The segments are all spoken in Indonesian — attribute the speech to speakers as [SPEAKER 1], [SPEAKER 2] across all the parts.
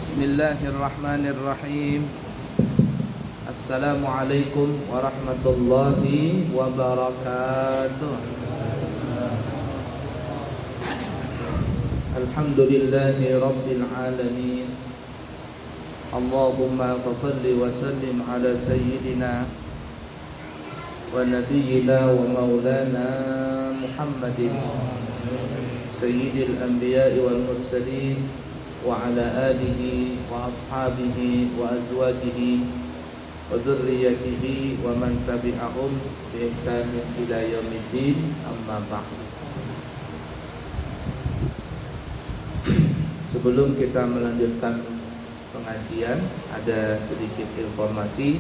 [SPEAKER 1] Bismillahirrahmanirrahim. Assalamualaikum warahmatullahi wabarakatuh. Alhamdulillahi rabbil alamin. Allahumma fassalli wa sallim ala sayyidina wa nabiyyina wa maulana Muhammadin sayyidil anbiya'i wal mursalin wa ala alihi wa ashabihi wa azwajihi wa dzurriyyatihi wa man tabi'ahum bi ihsanin ila yaumiddin, amma ba'd. Sebelum kita melanjutkan pengajian, ada sedikit informasi.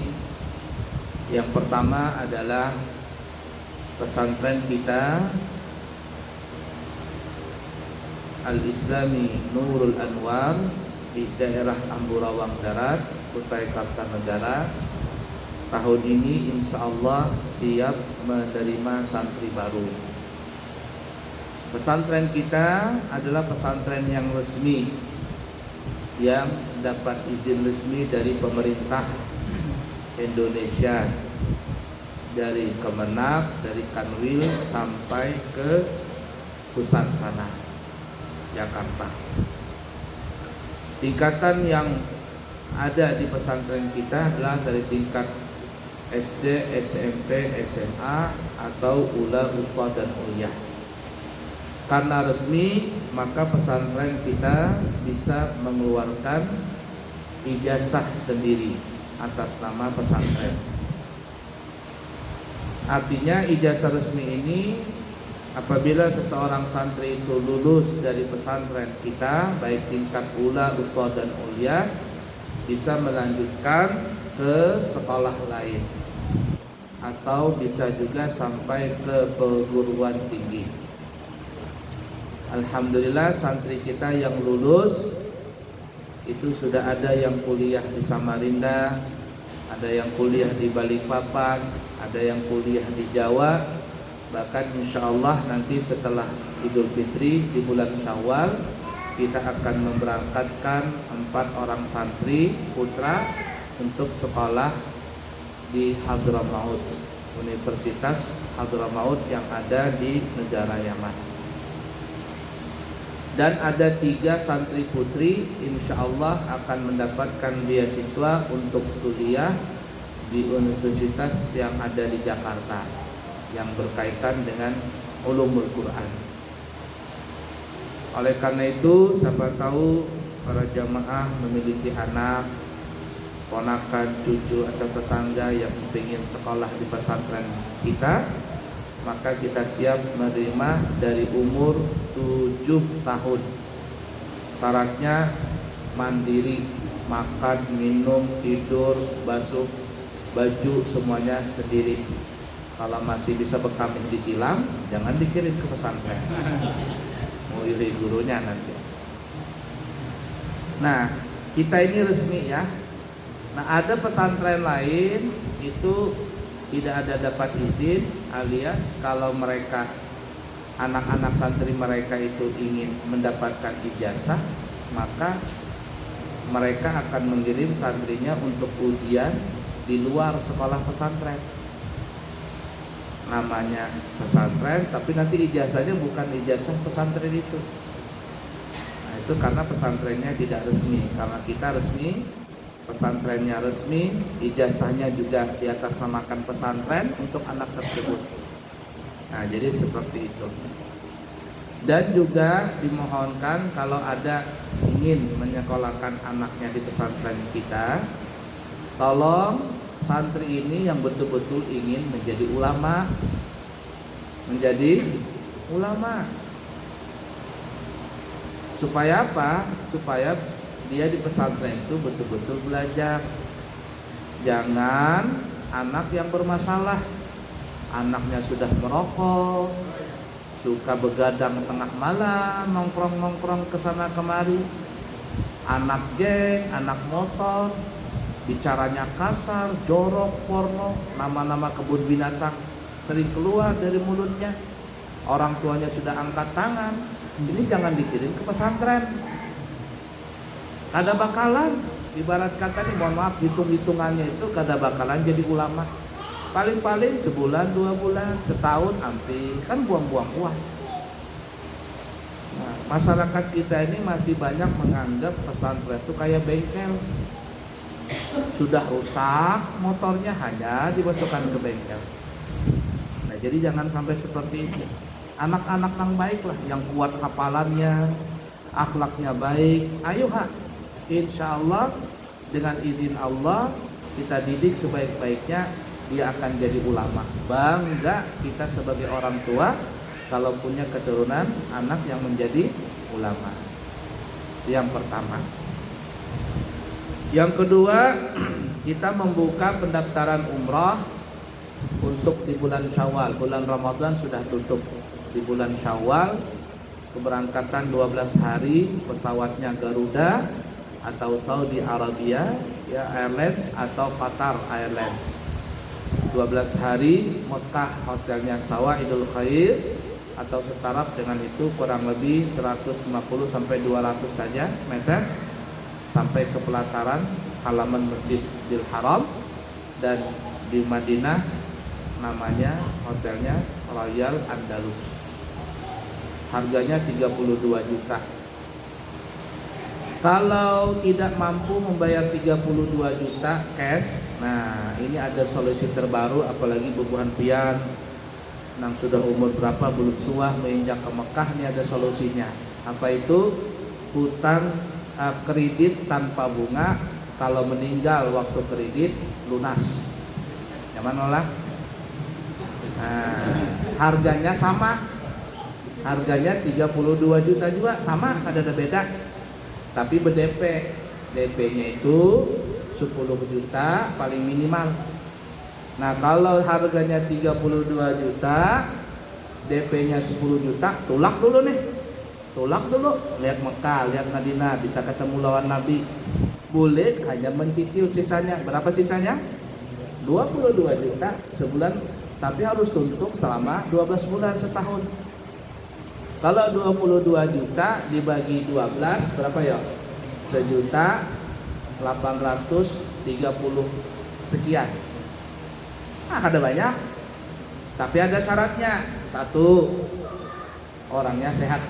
[SPEAKER 1] Yang pertama adalah pesantren kita Al-Islami Nurul Anwar di daerah Amburawang Darat, Kutai Kartanegara, tahun ini insya Allah siap menerima santri baru. Pesantren kita adalah pesantren yang resmi, yang dapat izin resmi dari pemerintah Indonesia, dari Kemenak, dari Kanwil sampai ke pusat sana, Jakarta. Tingkatan yang ada di pesantren kita adalah dari tingkat SD, SMP, SMA atau ula, wusta dan uliyah. Karena resmi, maka pesantren kita bisa mengeluarkan ijazah sendiri atas nama pesantren. Artinya ijazah resmi ini, apabila seseorang santri itu lulus dari pesantren kita, baik tingkat ula, wusta dan uliyah, bisa melanjutkan ke sekolah lain atau bisa juga sampai ke perguruan tinggi. Alhamdulillah, santri kita yang lulus itu sudah ada yang kuliah di Samarinda, ada yang kuliah di Balikpapan, ada yang kuliah di Jawa. Bahkan insya Allah nanti setelah Idul Fitri di bulan Syawal, kita akan memberangkatkan 4 orang santri putra untuk sekolah di Hadramaut, Universitas Hadramaut yang ada di negara Yaman. Dan ada 3 santri putri insya Allah akan mendapatkan beasiswa untuk kuliah di universitas yang ada di Jakarta, yang berkaitan dengan ulumul Quran. Oleh karena itu, siapa tahu para jamaah memiliki anak, ponakan, cucu atau tetangga yang ingin sekolah di pesantren kita, maka kita siap menerima dari umur 7 tahun. Syaratnya mandiri, makan, minum, tidur, basuh baju semuanya sendiri. Kalau masih bisa bekam ditilang, jangan dikirim ke pesantren, mau iri gurunya nanti. Nah, kita ini resmi ya. Nah, ada pesantren lain itu tidak ada dapat izin, alias kalau mereka, anak-anak santri mereka itu ingin mendapatkan ijazah, maka mereka akan mengirim santrinya untuk ujian di luar sekolah pesantren. Namanya pesantren, tapi nanti ijazahnya bukan ijazah pesantren itu. Nah, itu karena pesantrennya tidak resmi. Karena kita resmi, pesantrennya resmi, ijazahnya juga di atas namakan pesantren untuk anak tersebut. Nah, jadi seperti itu. Dan juga dimohonkan kalau ada ingin menyekolahkan anaknya di pesantren kita, tolong santri ini yang betul-betul ingin menjadi ulama, supaya apa? Supaya dia di pesantren itu betul-betul belajar. Jangan anak yang bermasalah, anaknya sudah merokok, suka begadang tengah malam, nongkrong-nongkrong kesana kemari, anak geng, anak motor, bicaranya kasar, jorok, porno, nama-nama kebun binatang sering keluar dari mulutnya. Orang tuanya sudah angkat tangan. Ini jangan dikirim ke pesantren. Kada bakalan, ibarat kata nih, mohon maaf, hitung-hitungannya itu kada bakalan jadi ulama. Paling-paling sebulan, 2 bulan, setahun hampir, kan buang-buang uang. Nah, masyarakat kita ini masih banyak menganggap pesantren itu kayak bengkel. Sudah rusak motornya, hanya dimasukkan ke bengkel. Nah, jadi jangan sampai seperti itu. Anak-anak yang baik lah, yang kuat hafalannya, akhlaknya baik. Ayo insya Allah dengan izin Allah kita didik sebaik-baiknya, dia akan jadi ulama. Bangga kita sebagai orang tua kalau punya keturunan anak yang menjadi ulama. Yang pertama. Yang kedua, kita membuka pendaftaran umrah untuk di bulan Syawal. Bulan Ramadan sudah tutup. Di bulan Syawal keberangkatan 12 hari, pesawatnya Garuda atau Saudi Arabia ya Airlines atau Qatar Airlines. 12 hari Mekah, hotelnya Sawaidul Khair atau setara dengan itu kurang lebih 150 sampai 200 saja meter sampai ke pelataran halaman Masjidil Haram. Dan di Madinah namanya hotelnya Royal Andalus. Harganya 32 juta. Kalau tidak mampu membayar 32 juta cash, nah ini ada solusi terbaru, apalagi bubuhan pian yang sudah umur berapa belum suah menginjak ke Mekah, ini ada solusinya. Apa itu? Hutang kredit tanpa bunga, kalau meninggal waktu kredit lunas. Nyaman olah? Nah, harganya sama. Harganya 32 juta juga sama, ada beda. Tapi ber-DP, DP-nya itu 10 juta paling minimal. Nah, kalau harganya 32 juta, DP-nya 10 juta, tulak dulu nih. Tulak dulu, lihat Mekah, lihat Madinah, bisa ketemu lawan Nabi. Boleh hanya mencicil sisanya. Berapa sisanya? 22 juta sebulan, tapi harus tutup selama 12 bulan setahun. Kalau 22 juta dibagi 12 berapa ya? 1.830 sekian. Ada banyak. Tapi ada syaratnya. Satu, orangnya sehat,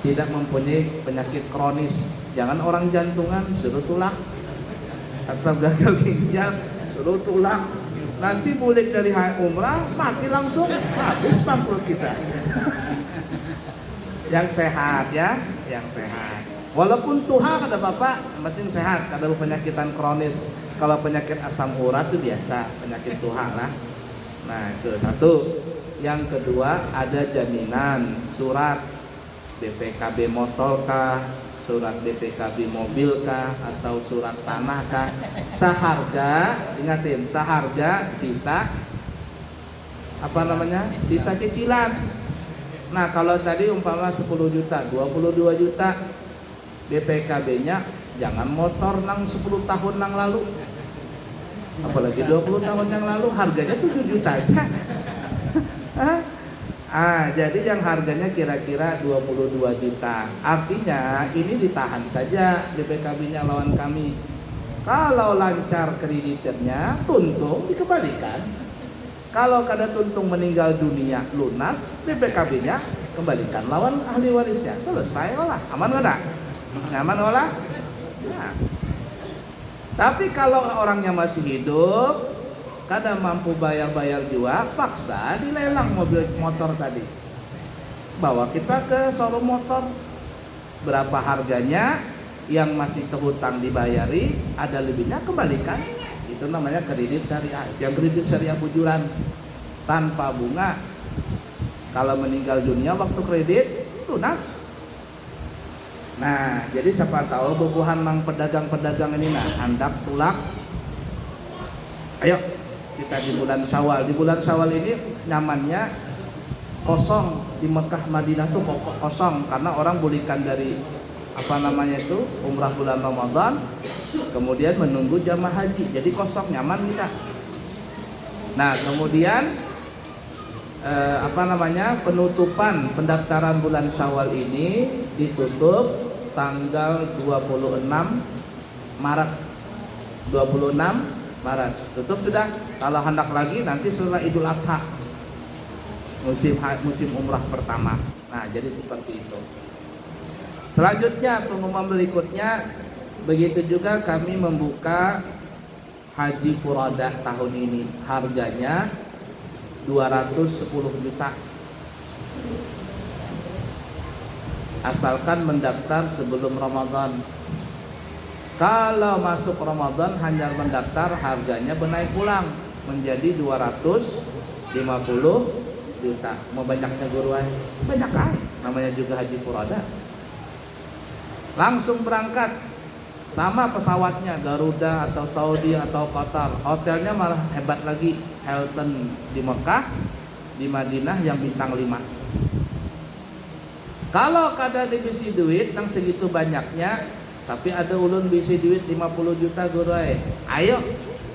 [SPEAKER 1] tidak mempunyai penyakit kronis. Jangan orang jantungan suruh tulang, atau gagal ginjal suruh tulang. Nanti balik dari umrah mati langsung, habis bangkrut kita. Yang sehat ya, yang sehat. Walaupun tuha kata bapak, yang penting sehat. Kada penyakitan kronis. Kalau penyakit asam urat itu biasa, penyakit tuha lah. Nah itu satu. Yang kedua, ada jaminan surat BPKB motor kah, surat BPKB mobil kah, atau surat tanah kah, seharga, ingatin, seharga sisa sisa cicilan. Nah kalau tadi umpama 10 juta, 22 juta BPKB-nya, jangan motor nang 10 tahun yang lalu, apalagi 20 tahun yang lalu, harganya 7 juta aja. Jadi yang harganya kira-kira 22 juta. Artinya ini ditahan saja BPKB-nya lawan kami. Kalau lancar krediternya, tuntung dikembalikan. Kalau kada tuntung meninggal dunia lunas, BPKB-nya kembalikan lawan ahli warisnya. Selesai olah. Aman enggak? Aman olah? Nah. Tapi kalau orangnya masih hidup, kada mampu bayar juga, paksa dilelang mobil motor tadi. Bawa kita ke showroom motor. Berapa harganya, yang masih terhutang dibayari, ada lebihnya kembalikan. Itu namanya kredit syariah. Yang kredit syariah bujuran tanpa bunga. Kalau meninggal dunia waktu kredit lunas. Nah, jadi siapa tahu bubuhan mang pedagang-pedagang ini hendak tulak. Ayo kita di bulan Syawal. Di bulan Syawal ini nyamannya kosong. Di Mekah Madinah tuh kosong karena orang bulikan dari umrah bulan Ramadan, kemudian menunggu jamaah haji, jadi kosong, nyaman kita. Nah kemudian penutupan pendaftaran bulan Syawal ini ditutup tanggal 26 Maret. 26 Maret. Tutup sudah. Kalau hendak lagi nanti setelah Idul Adha. Musim umrah pertama. Nah, jadi seperti itu. Selanjutnya pengumuman berikutnya, begitu juga kami membuka Haji Furada tahun ini. Harganya 210 juta. Asalkan mendaftar sebelum Ramadan. Kalau masuk Ramadan hanya mendaftar, harganya menaik pulang menjadi 250 juta. Mau banyaknya guruan? Banyak kan? Namanya juga Haji Furada. Langsung berangkat. Sama pesawatnya, Garuda atau Saudi atau Qatar. Hotelnya malah hebat lagi, Hilton di Mekah, di Madinah yang bintang 5. Kalau kada dibisi duit nang segitu banyaknya, tapi ada ulun bisi duit 50 juta guru ayo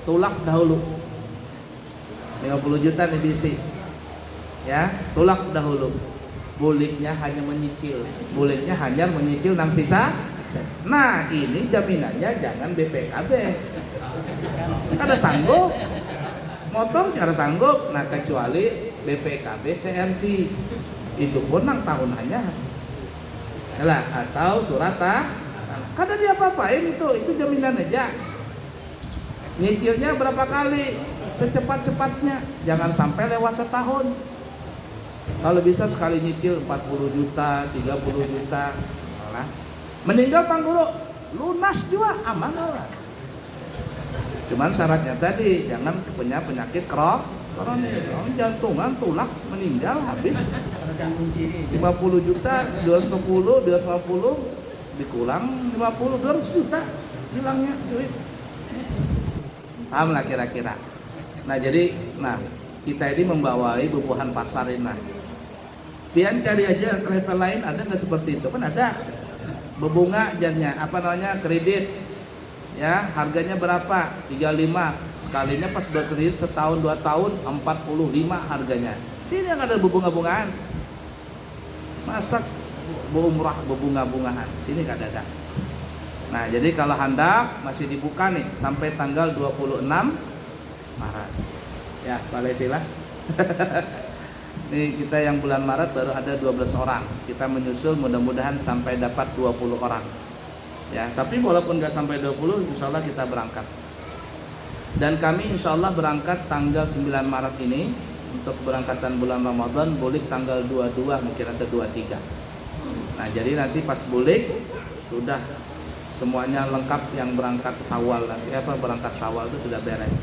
[SPEAKER 1] tulak dahulu. 50 juta nih bisi. Ya, tulak dahulu. Buliknya hanya menyicil. Buliknya hanya menyicil nang sisa. Nah, ini jaminannya jangan BPKB. Kada sanggup. Motor cara sanggup. Nah, kecuali BPKB CRV. Itu pun nang tahunannya. Yalah, atau surat kada dia apa-apain itu jaminan aja. Nyicilnya berapa kali? Secepat-cepatnya. Jangan sampai lewat setahun. Kalau bisa sekali nyicil 40 juta, 30 juta. Nah, meninggal Pak Guru, lunas juga aman lah. Cuman syaratnya tadi jangan punya penyakit kronis, jantungan, tulak, meninggal habis. 50 juta, 250 dikurang 50, 200 juta hilangnya cuy. Paham lah kira-kira. Nah jadi, kita ini membawai bubuhan pasar ini. Pian cari aja travel lain ada nggak seperti itu? Kan ada. Bebunga jadinya kredit. Ya, harganya berapa? 35. Sekalinya pas berkredit setahun 2 tahun 45 harganya. Sini yang ada bebunga-bungaan. Masak umrah bebunga-bungaan. Sini kada ada. Nah, jadi kalau hendak masih dibuka nih sampai tanggal 26 Maret. Ya, boleh sila. Nih kita yang bulan Maret baru ada 12 orang. Kita menyusul mudah-mudahan sampai dapat 20 orang. Ya, tapi walaupun nggak sampai 20, insya Allah kita berangkat. Dan kami insya Allah berangkat tanggal 9 Maret ini untuk berangkatan bulan Ramadan, bulik tanggal 22 mungkin atau 23. Nah, jadi nanti pas bulik sudah semuanya lengkap yang berangkat Syawal nanti berangkat Syawal itu sudah beres.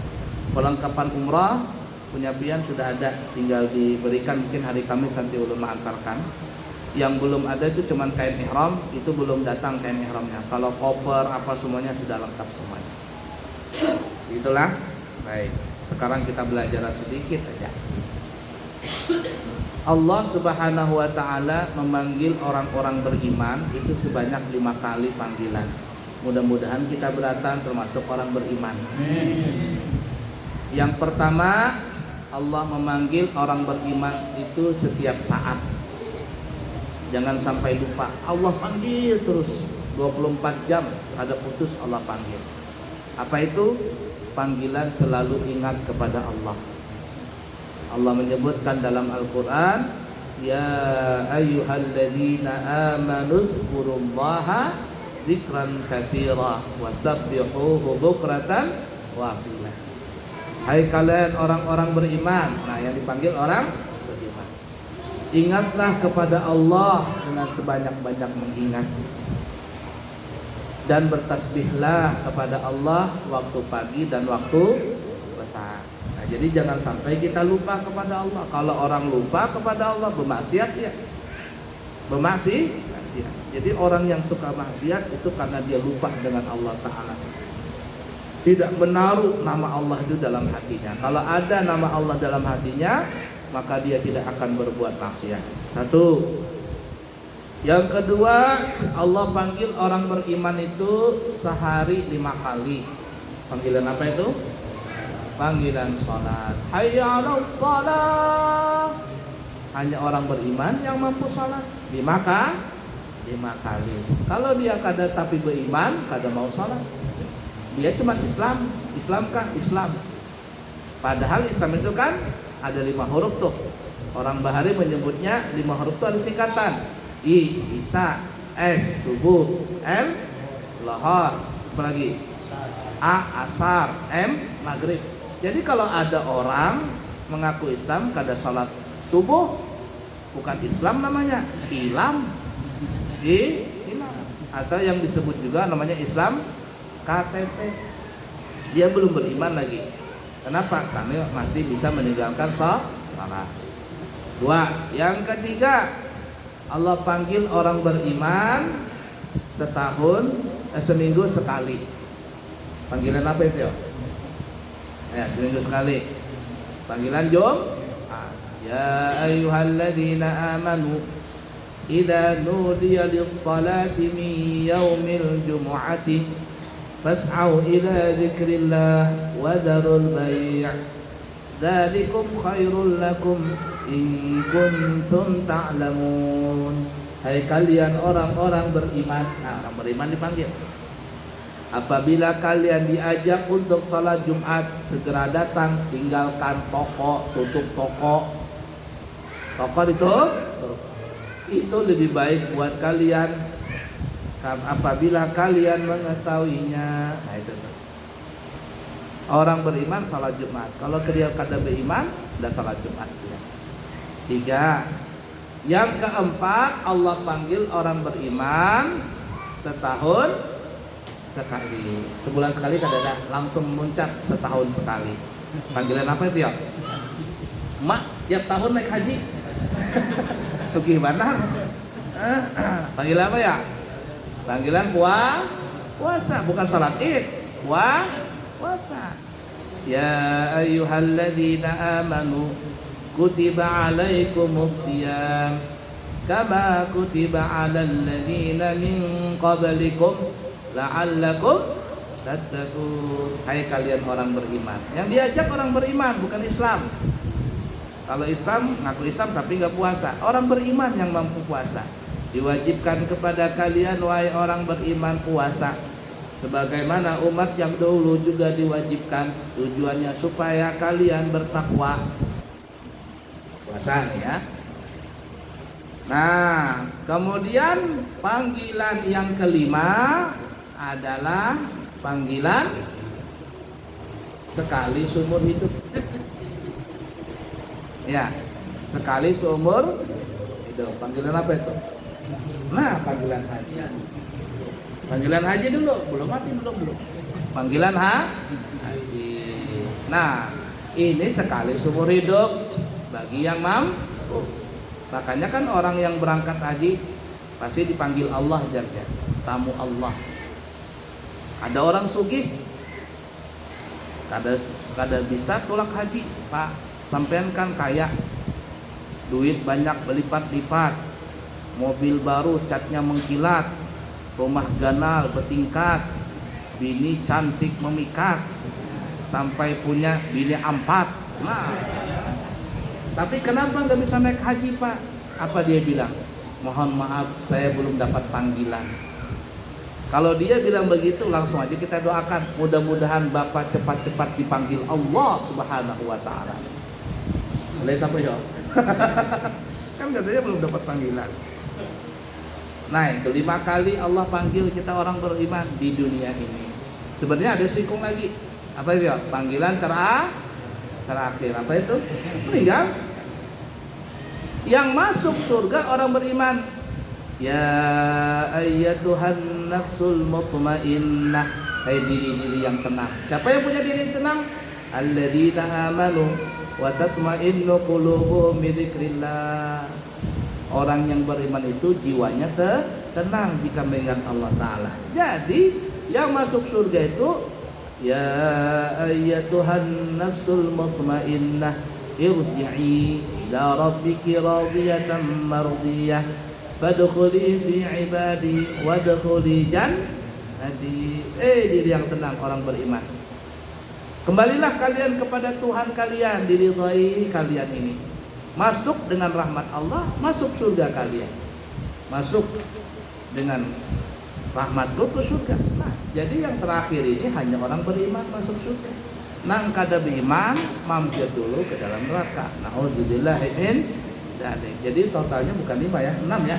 [SPEAKER 1] Perlengkapan umrah punya pian sudah ada, tinggal diberikan mungkin hari Kamis nanti ulun mengantarkan. Yang belum ada itu cuman kain ihram, itu belum datang kain ihramnya. Kalau koper apa semuanya sudah lengkap semuanya. Itulah. Baik, sekarang kita belajar sedikit aja. Allah Subhanahu wa taala memanggil orang-orang beriman itu sebanyak 5 kali panggilan. Mudah-mudahan kita beratan termasuk orang beriman. Yang pertama, Allah memanggil orang beriman itu setiap saat. Jangan sampai lupa. Allah panggil terus 24 jam, ada putus Allah panggil. Apa itu? Panggilan selalu ingat kepada Allah. Allah menyebutkan dalam Al-Qur'an, ya ayyuhalladzina amanu dzkurullaha dzikran katsira wasabbihuhu bukratan wa asila. Hai kalian orang-orang beriman. Nah, yang dipanggil orang beriman. Ingatlah kepada Allah dengan sebanyak-banyak mengingat. Dan bertasbihlah kepada Allah waktu pagi dan waktu petang. Nah, jadi jangan sampai kita lupa kepada Allah. Kalau orang lupa kepada Allah, bermaksiat ya. Bermaksiat. Jadi orang yang suka maksiat itu karena dia lupa dengan Allah Ta'ala. Tidak menaruh nama Allah itu dalam hatinya. Kalau ada nama Allah dalam hatinya, maka dia tidak akan berbuat maksiat. Satu. Yang kedua, Allah panggil orang beriman itu sehari 5 kali. Panggilan apa itu? Panggilan salat. Hayya 'alas salat. Hanya orang beriman yang mampu salat. 5 5 kali. Kalau dia kada tapi beriman, kada mau salat. Dia cuma Islam. Islamkah? Islam. Padahal Islam itu kan ada 5 huruf tuh. Orang Bahari menyebutnya 5 huruf itu ada singkatan. I, Isa, S, subuh, L, lohor, apalagi A, asar, M, maghrib. Jadi kalau ada orang mengaku Islam kada salat subuh, bukan Islam namanya, ilam. Ilam. Atau yang disebut juga namanya Islam KTP. Dia belum beriman lagi. Kenapa? Karena masih bisa meninggalkan salat. 2. Yang ketiga, Allah panggil orang beriman seminggu sekali. Panggilan apa itu ya? Seminggu sekali. Panggilan Jumat. Ya ayyuhalladzina amanu idza nudiya lis-salati min yaumil jumu'ati fas'au ila dzikrillah wa dharul bai'. Dzalikum khairul lakum in kuntum ta'lamun. Hai kalian orang-orang beriman. Nah, orang beriman dipanggil. Apabila kalian diajak untuk salat Jumat, segera datang, tinggalkan toko, tutup toko. Toko itu lebih baik buat kalian apabila kalian mengetahuinya. Nah, itu. Orang beriman salat Jumat. Kalau dia kada beriman, tidak salat Jumat dia. 3. Yang keempat, Allah panggil orang beriman setahun sekali. Sebulan sekali kada ada, langsung muncat setahun sekali. Panggilan apa itu ya? Mak, tiap tahun naik haji. Sugih benar. Panggilan apa ya? Panggilan puasa, bukan salat Id. Puasa. Ya ayyuhalladzina amanu kutiba alaikumus shiyam kama kutiba alal ladzina min qablikum la'allakum tattaqun. Hai kalian orang beriman. Yang diajak orang beriman, bukan Islam. Kalau Islam ngaku Islam tapi enggak puasa. Orang beriman yang mampu puasa. Diwajibkan kepada kalian wahai orang beriman puasa. Sebagaimana umat yang dahulu juga diwajibkan, tujuannya supaya kalian bertakwa. Puasa nih ya. Nah, kemudian panggilan yang kelima adalah panggilan sekali seumur hidup. Ya, sekali seumur hidup. Panggilan apa itu? Nah, panggilan haji. Panggilan haji dulu, belum mati belum. Panggilan haji. Nah, ini sekali seumur hidup bagi yang mampu. Makanya kan orang yang berangkat haji pasti dipanggil Allah jarnya, tamu Allah. Ada orang sugih, kada bisa tolak haji, Pak. Sampean kan kaya, duit banyak berlipat-lipat, mobil baru catnya mengkilat, rumah ganal bertingkat, bini cantik memikat, sampai punya bini 4. Nah, tapi kenapa nggak bisa naik haji, Pak? Apa dia bilang? Mohon maaf, saya belum dapat panggilan. Kalau dia bilang begitu, langsung aja kita doakan, mudah-mudahan Bapak cepat-cepat dipanggil Allah Subhanahu wa taala. Boleh sampai ya? Kan katanya belum dapat panggilan. Nah, itu 5 kali Allah panggil kita orang beriman di dunia ini. Sebenarnya ada sikung lagi. Apa itu ya? Panggilan terakhir. Apa itu? Meninggal. Yang masuk surga orang beriman. Ya ayyatuhan nafsul mutmainnah. Hai diri-diri yang tenang. Siapa yang punya diri tenang? Alladzina amanu wa tatmainnu qulubuhum bi dzikrillah. Orang yang beriman itu jiwanya tenang jika mengingat Allah Ta'ala. Jadi yang masuk surga itu ya ayyatuhan nafsul mutmainnah irji'i ila rabbiki radiyatan mardiyah fadkhuli fi ibadi wadkhuli jannati. Diri yang tenang orang beriman. Kembalilah kalian kepada Tuhan kalian, diridhai kalian ini. Masuk dengan rahmat Allah, masuk surga kalian. Masuk. dengan rahmatku ke surga. Nah, jadi yang terakhir ini hanya orang beriman masuk surga. Nang kada beriman mampir dulu ke dalam neraka. Nauzubillah min dzalik. Jadi totalnya bukan 5 ya, 6 ya.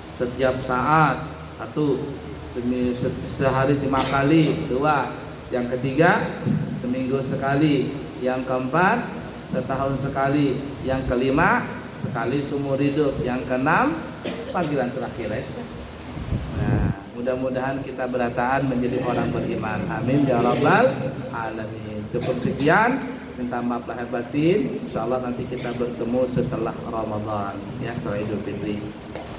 [SPEAKER 1] Setiap saat 1, sehari 5 kali, 2, yang ketiga seminggu sekali, yang keempat setahun sekali, yang kelima sekali seumur hidup, yang keenam panggilan terakhir ya sudah. Nah, mudah-mudahan kita berataan menjadi orang beriman. Amin ya rabbal alamin. Cukup sekian, minta maaf lahir batin. Insyaallah nanti kita bertemu setelah Ramadan ya, setelah Idul Fitri.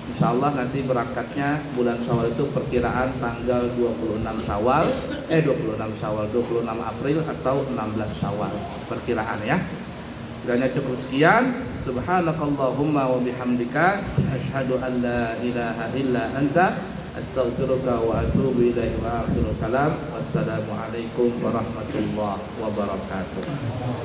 [SPEAKER 1] Insyaallah nanti berangkatnya bulan Syawal itu perkiraan tanggal 26 Syawal, 26 April atau 16 Syawal perkiraan ya. Kiranya cukup sekian. Subhanakallahumma wa bihamdika asyhadu an la ilaha illa anta astaghfiruka wa atubu ilaihi wa akhiru kalam. Wassalamualaikum warahmatullahi wabarakatuh.